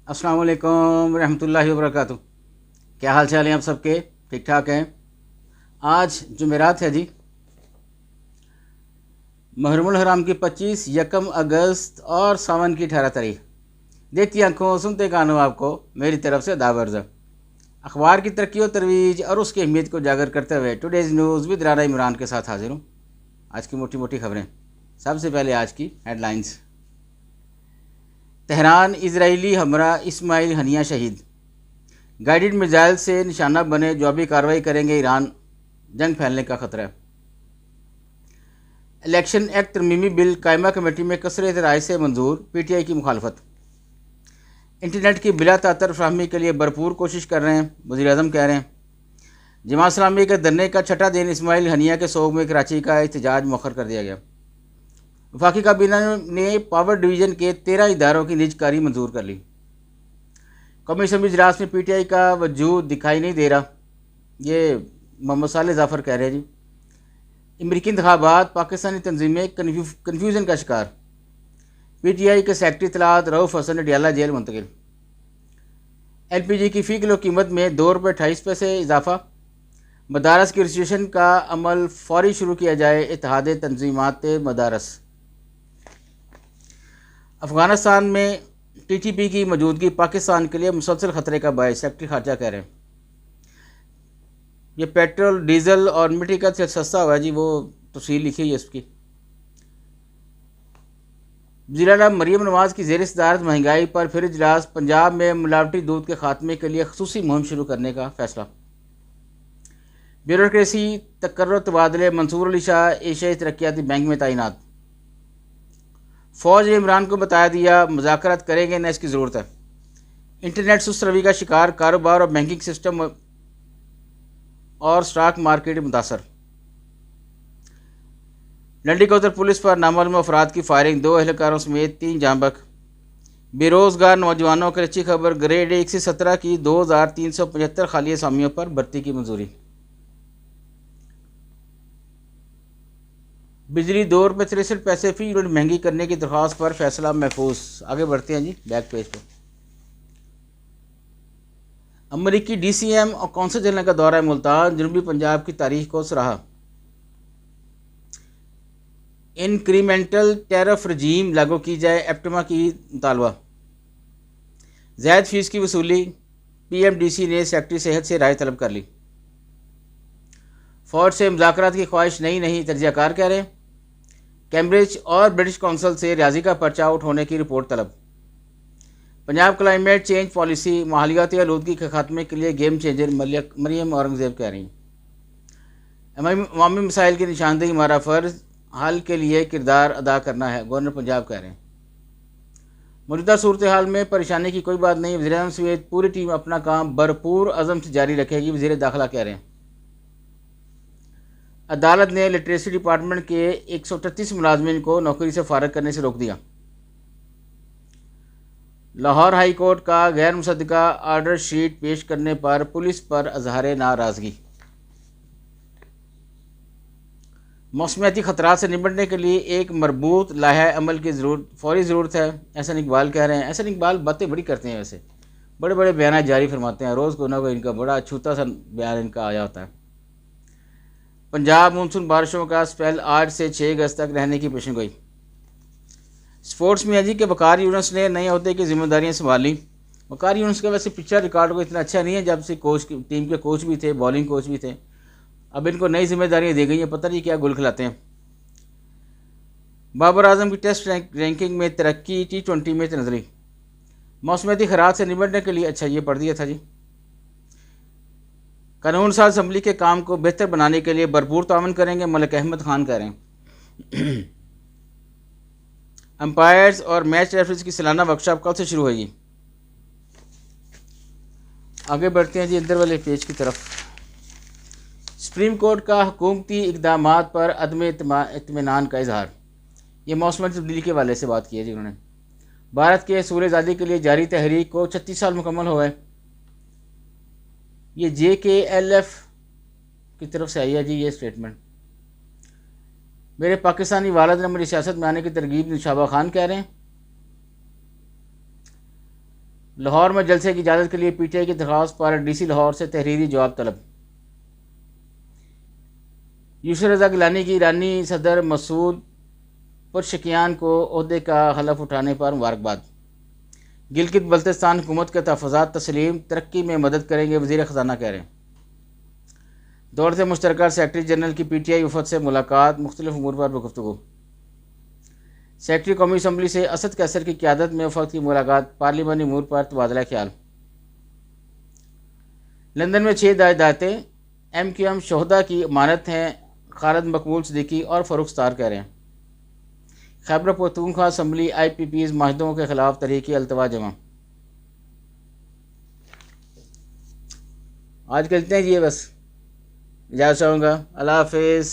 अस्सलाम वालेकुम रहमतुल्लाहि व बरकातुहू। क्या हाल चाल हैं आप सबके? ठीक ठाक हैं। आज जुमेरात है जी, मुहर्रमुल हराम की 25, यकम अगस्त और सावन की 18 तारीख। देखती आंखों सुनते कानों आपको मेरी तरफ से दावर्ज। अखबार की तरक्की और तरवीज और उसकी अहमियत को उजागर करते हुए today's news with Rana Imran के साथ हाजिर हूँ। आज की मोटी मोटी खबरें। सबसे पहले आज की हेडलाइंस। तेहरान इजरायली हमरा इस्माइल हनिया शहीद। गाइडेड मिसाइल से निशाना बने जवाबी कार्रवाई करेंगे ईरान, जंग फैलने का खतरा। इलेक्शन एक्ट तरमीमी बिल कायमा कमेटी में कसरत राय से मंजूर, पीटीआई की मुखालफत। इंटरनेट की बिला तातर फराहमी के लिए भरपूर कोशिश कर रहे हैं, वज़ीर-ए-आज़म कह रहे हैं। जमात इस्लामी के धरने का छठा दिन इस्माइल हनिया के सोग में कराची का एहतजाज मौखर कर दिया गया। वफाकी काबीना ने पावर डिवीज़न के 13 इदारों की निजकारी मंजूर कर ली। कौमी असम्बली इजलास में पीटीआई का वजूद दिखाई नहीं दे रहा, ये मोहम्मद साले जाफर कह रहे हैं जी। अमरीकी इंतखाबात पाकिस्तानी तंजीमें कन्फ्यूजन का शिकार। पीटीआई के सेक्रेटरी इत्तलात रऊफ़ हसन अडियाला जेल मुंतकिल। एलपीजी की फ़ी किलो कीमत में ₹2.28 इजाफा। मदारस की रजिस्ट्रेशन का अमल फौरी शुरू किया जाए, इत्तेहाद तंजीमात मदारस। अफ़गानिस्तान में टीटीपी की मौजूदगी पाकिस्तान के लिए मुसलसल ख़तरे का बायस, सेक्रेटरी खारजा कह रहे हैं। ये पेट्रोल डीजल और मिट्टी का तेल सस्ता हुआ है जी, वो तफसील लिखी है इसकी। वज़ीर-ए-आला मरीम नवाज़ की ज़ेर सदारत महंगाई पर फिर इजलास। पंजाब में मिलावटी दूध के खात्मे के लिए ख़ुसूसी मुहिम शुरू करने का फैसला। ब्यूरोक्रेसी तकर्रुर तबादले, मंसूर अली शाह एशियाई तरक्याती बैंक में तैनात। फ़ौज ने इमरान को बता दिया मुज़ाकरात करेंगे न इसकी ज़रूरत है। इंटरनेट सुस्त रवि का शिकार, कारोबार और बैंकिंग सिस्टम और स्टॉक मार्केट मुतासर। लंडी कोतर पुलिस पर नामालूम अफराद की फायरिंग, 2 एहलकारों समेत 3 जाँ बहक। बेरोज़गार नौजवानों की अच्छी खबर, ग्रेड 1 से 17 की 2375 खाली असामियों पर भर्ती की मंजूरी। बिजली ₹2.63 फ़ी यूनिट महंगी करने की दरख्वास्त पर फैसला महफूज। आगे बढ़ते हैं जी बैक पेज पर। अमरीकी डीसीएम और कौंसल जनरल का दौरा मुल्तान, जनूबी पंजाब की तारीख को सराहा। इंक्रीमेंटल टैरिफ रजीम लागू की जाए, एप्टमा की मुतालबा। ज़ायद फीस की वसूली, पीएमडीसी ने सेक्रेटरी सेहत से राय तलब कर ली। फ़ौज से मुज़ाकरात की ख्वाहिश नहीं, तर्जियाकार कह रहे हैं। कैम्ब्रिज और ब्रिटिश काउंसिल से रियाजी का पर्चा आउट होने की रिपोर्ट तलब। पंजाब क्लाइमेट चेंज पॉलिसी माहौलियाती आलूदगी के खात्मे के लिए गेम चेंजर, मरियम औरंगज़ेब कह रही हैं। अवामी मसाइल की निशानदेही हमारा फ़र्ज़, हल के लिए किरदार अदा करना है, गवर्नर पंजाब कह रहे हैं। मौजूदा सूरत हाल में परेशानी की कोई बात नहीं, वज़ीर-ए-आज़म समेत पूरी टीम अपना काम भरपूर अज़म से जारी रखेगी, वज़ीर दाखिला कह रहे हैं। अदालत ने लिटरेसी डिपार्टमेंट के 138 मुलाजमीन को नौकरी से फारग करने से रोक दिया। लाहौर हाई कोर्ट का गैर मुसद्दका आर्डर शीट पेश करने पर पुलिस पर अजहार नाराज़गी। मौसमियाती ख़तरात से निपटने के लिए एक मरबूत लाहे अमल की फौरी ज़रूरत है, एहसन इकबाल कह रहे हैं। एहसन इकबाल बातें बड़ी करते हैं, वैसे बड़े बड़े बयान जारी फरमाते हैं, रोज़ को ना कोई इनका बड़ा छूता सा बयान इनका आया होता है। पंजाब मानसून बारिशों का स्पेल 8 से 6 अगस्त तक रहने की पेशन गोई। स्पोर्ट्स में अजी के वकार यूनुस ने नए अहदे की जिम्मेदारियां संभाली। वकार यूनुस का वैसे पिक्चर रिकॉर्ड को इतना अच्छा नहीं है, जब से टीम के कोच भी थे, बॉलिंग कोच भी थे। अब इनको नई जिम्मेदारियां दी गई हैं, पता नहीं क्या गुल खिलाते हैं। बाबर आजम की टेस्ट रैंकिंग में तरक्की, T20 में नजरी। मौसमियाती खराब से निपटने के लिए, अच्छा ये पढ़ दिया था जी। कानून साज असम्बली के काम को बेहतर बनाने के लिए भरपूर ताउन करेंगे, मलिक अहमद खान कह रहे हैं। अंपायर्स और मैच रेफरीज की सालाना वर्कशॉप कल से शुरू होगी। आगे बढ़ते हैं जी अंदर वाले पेज की तरफ। सुप्रीम कोर्ट का हुकूमती इक़दामात पर अदम इत्मीनान का इजहार। ये मौसम तब्दीली के हवाले से बात की है जी उन्होंने। भारत के सूल आज़ादी के लिए जारी तहरीक को 36 साल मुकम्मल हो गए। ये JKLF की तरफ से आई है जी ये स्टेटमेंट। मेरे पाकिस्तानी वालिद ने मुझे सियासत में आने की तरगीब, निशाबा खान कह रहे हैं। لاہور میں جلسے کی اجازت کے لیے پی ٹی آئی کی درخواست پر ڈی سی لاہور سے تحریری جواب طلب۔ یوسف رضا گیلانی کی ایرانی صدر مسعود پزشکیان کو عہدے کا حلف اٹھانے پر مبارکباد۔ گلگت بلتستان حکومت کے تحفظات تسلیم ترقی میں مدد کریں گے، وزیر خزانہ کہہ رہے ہیں۔ دولت مشترکہ سیکرٹری جنرل کی پی ٹی آئی وفد سے ملاقات، مختلف امور پر گفتگو۔ سیکرٹری قومی اسمبلی سے اسد قیصر کی قیادت میں وفد کی ملاقات، پارلیمانی امور پر تبادلہ خیال۔ لندن میں 6 ہدایتیں ایم کیو ایم شہداء کی امانت ہیں، خالد مقبول صدیقی اور فاروق ستار کہہ رہے ہیں۔ خیبر پختونخوا اسمبلی آئی پی پیز معاہدوں کے خلاف تحریک التوا جمع۔ آج کہتے ہیں جی بس اجازت چاہوں گا، اللہ حافظ۔